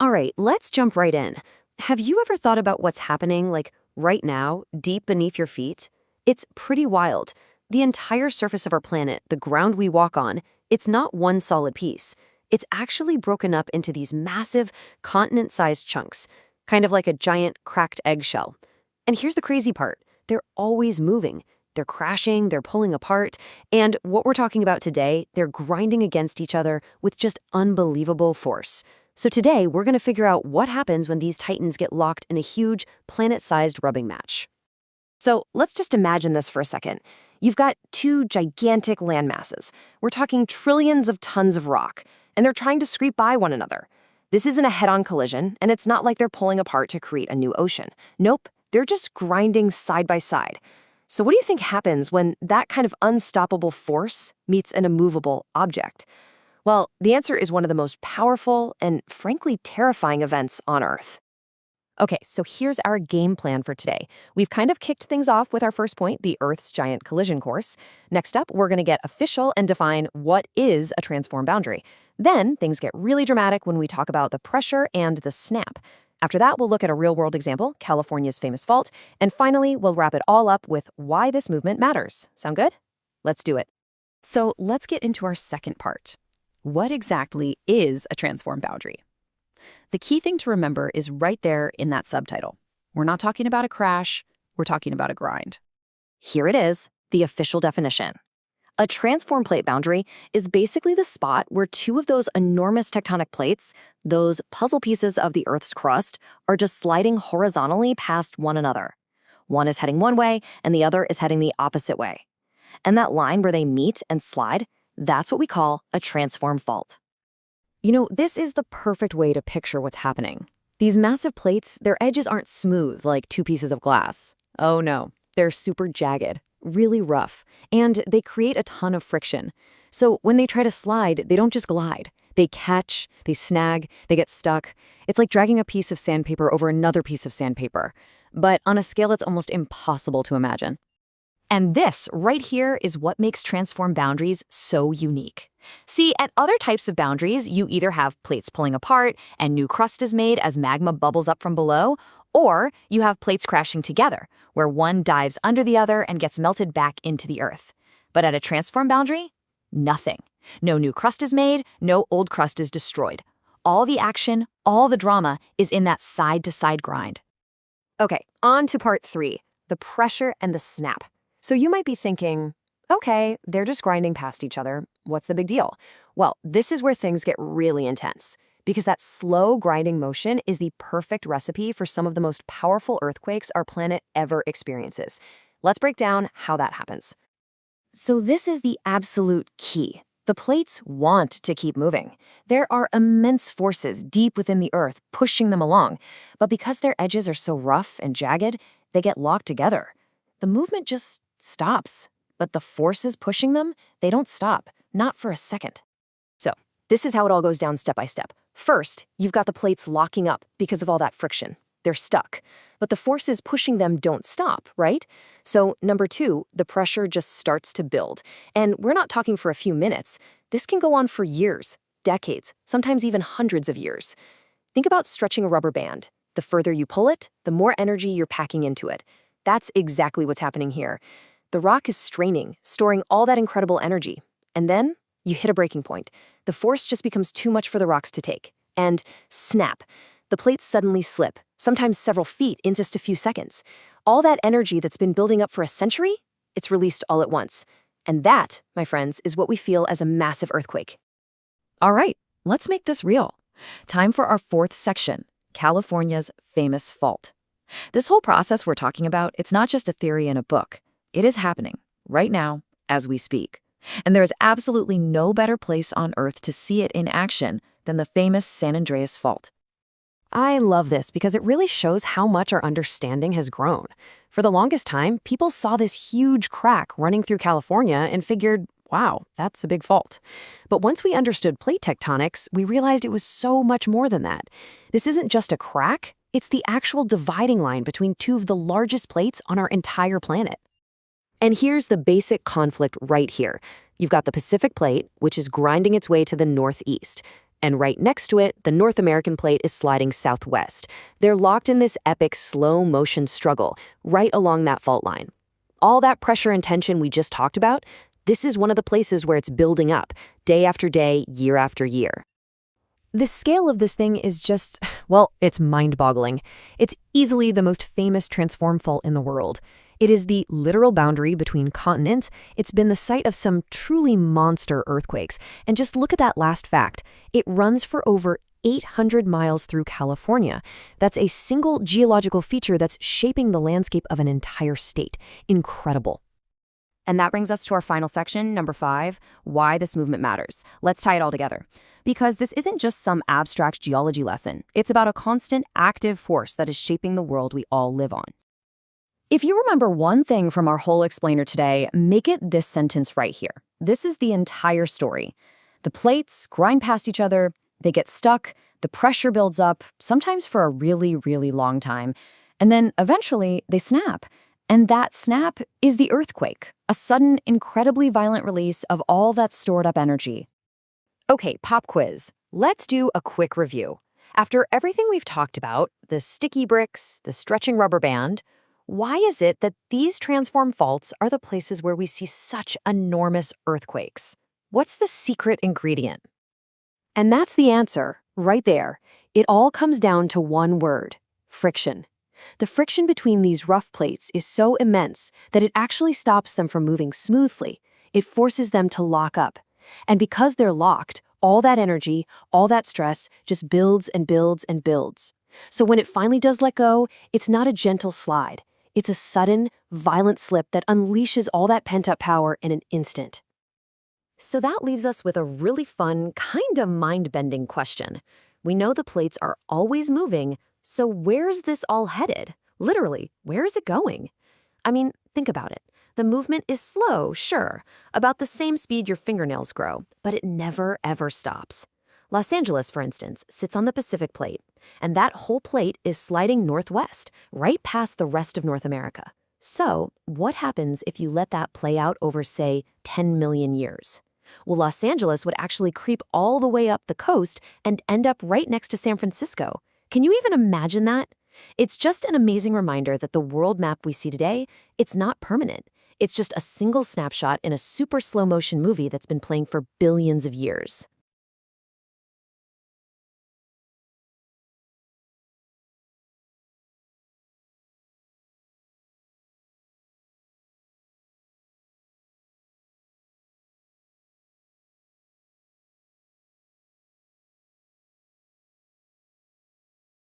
All right, let's jump right in. Have you ever thought about what's happening, like right now, deep beneath your feet? It's pretty wild. The entire surface of our planet, the ground we walk on, it's not one solid piece. It's actually broken up into these massive, continent-sized chunks, kind of like a giant cracked eggshell. And here's the crazy part. They're always moving. They're crashing, they're pulling apart, and what we're talking about today, they're grinding against each other with just unbelievable force. So today, we're going to figure out what happens when these titans get locked in a huge, planet-sized rubbing match. So let's just imagine this for a second. You've got two gigantic landmasses. We're talking trillions of tons of rock, and they're trying to scrape by one another. This isn't a head-on collision, and it's not like they're pulling apart to create a new ocean. Nope, they're just grinding side by side. So what do you think happens when that kind of unstoppable force meets an immovable object? Well, the answer is one of the most powerful and frankly terrifying events on Earth. Okay, so here's our game plan for today. We've kind of kicked things off with our first point, the Earth's giant collision course. Next up, we're going to get official and define what is a transform boundary. Then things get really dramatic when we talk about the pressure and the snap. After that, we'll look at a real-world example, California's famous fault. And finally, we'll wrap it all up with why this movement matters. Sound good? Let's do it. So let's get into our second part. What exactly is a transform boundary? The key thing to remember is right there in that subtitle. We're not talking about a crash, we're talking about a grind. Here it is, the official definition. A transform plate boundary is basically the spot where two of those enormous tectonic plates, those puzzle pieces of the Earth's crust, are just sliding horizontally past one another. One is heading one way, and the other is heading the opposite way. And that line where they meet and slide, that's what we call a transform fault. You know, this is the perfect way to picture what's happening. These massive plates, their edges aren't smooth like two pieces of glass. Oh no, they're super jagged, really rough, and they create a ton of friction. So when they try to slide, they don't just glide. They catch, they snag, they get stuck. It's like dragging a piece of sandpaper over another piece of sandpaper, but on a scale that's almost impossible to imagine. And this right here is what makes transform boundaries so unique. See, at other types of boundaries, you either have plates pulling apart and new crust is made as magma bubbles up from below, or you have plates crashing together, where one dives under the other and gets melted back into the earth. But at a transform boundary, nothing. No new crust is made, no old crust is destroyed. All the action, all the drama is in that side-to-side grind. Okay, on to part 3, the pressure and the snap. So you might be thinking, okay, they're just grinding past each other. What's the big deal? Well, this is where things get really intense, because that slow grinding motion is the perfect recipe for some of the most powerful earthquakes our planet ever experiences. Let's break down how that happens. So this is the absolute key. The plates want to keep moving. There are immense forces deep within the Earth pushing them along, but because their edges are so rough and jagged, they get locked together. The movement just stops, but the forces pushing them, they don't stop, not for a second. So this is how it all goes down step by step. First, you've got the plates locking up because of all that friction. They're stuck, but the forces pushing them don't stop, right? So number 2, the pressure just starts to build. And we're not talking for a few minutes. This can go on for years, decades, sometimes even hundreds of years. Think about stretching a rubber band. The further you pull it, the more energy you're packing into it. That's exactly what's happening here. The rock is straining, storing all that incredible energy. And then you hit a breaking point. The force just becomes too much for the rocks to take. And snap. The plates suddenly slip, sometimes several feet in just a few seconds. All that energy that's been building up for a century, it's released all at once. And that, my friends, is what we feel as a massive earthquake. All right, let's make this real. Time for our 4th section, California's famous fault. This whole process we're talking about, it's not just a theory in a book. It is happening right now as we speak. And there is absolutely no better place on Earth to see it in action than the famous San Andreas Fault. I love this because it really shows how much our understanding has grown. For the longest time, people saw this huge crack running through California and figured, wow, that's a big fault. But once we understood plate tectonics, we realized it was so much more than that. This isn't just a crack, it's the actual dividing line between two of the largest plates on our entire planet. And here's the basic conflict right here. You've got the Pacific Plate, which is grinding its way to the northeast. And right next to it, the North American plate is sliding southwest. They're locked in this epic slow-motion struggle right along that fault line. All that pressure and tension we just talked about, this is one of the places where it's building up, day after day, year after year. The scale of this thing is just, well, it's mind-boggling. It's easily the most famous transform fault in the world. It is the literal boundary between continents. It's been the site of some truly monster earthquakes. And just look at that last fact. It runs for over 800 miles through California. That's a single geological feature that's shaping the landscape of an entire state. Incredible. And that brings us to our final section, number 5, why this movement matters. Let's tie it all together. Because this isn't just some abstract geology lesson. It's about a constant, active force that is shaping the world we all live on. If you remember one thing from our whole explainer today, make it this sentence right here. This is the entire story. The plates grind past each other, they get stuck, the pressure builds up, sometimes for a really, really long time, and then eventually they snap. And that snap is the earthquake, a sudden, incredibly violent release of all that stored up energy. Okay, pop quiz. Let's do a quick review. After everything we've talked about, the sticky bricks, the stretching rubber band, why is it that these transform faults are the places where we see such enormous earthquakes? What's the secret ingredient? And that's the answer, right there. It all comes down to one word: friction. The friction between these rough plates is so immense that it actually stops them from moving smoothly. It forces them to lock up. And because they're locked, all that energy, all that stress just builds and builds and builds. So when it finally does let go, it's not a gentle slide. It's a sudden, violent slip that unleashes all that pent-up power in an instant. So that leaves us with a really fun, kind of mind-bending question. We know the plates are always moving, so where's this all headed? Literally, where is it going? I mean, think about it. The movement is slow, sure, about the same speed your fingernails grow, but it never, ever stops. Los Angeles, for instance, sits on the Pacific plate, and that whole plate is sliding northwest, right past the rest of North America. So, what happens if you let that play out over, say, 10 million years? Well, Los Angeles would actually creep all the way up the coast and end up right next to San Francisco. Can you even imagine that? It's just an amazing reminder that the world map we see today, it's not permanent. It's just a single snapshot in a super slow-motion movie that's been playing for billions of years.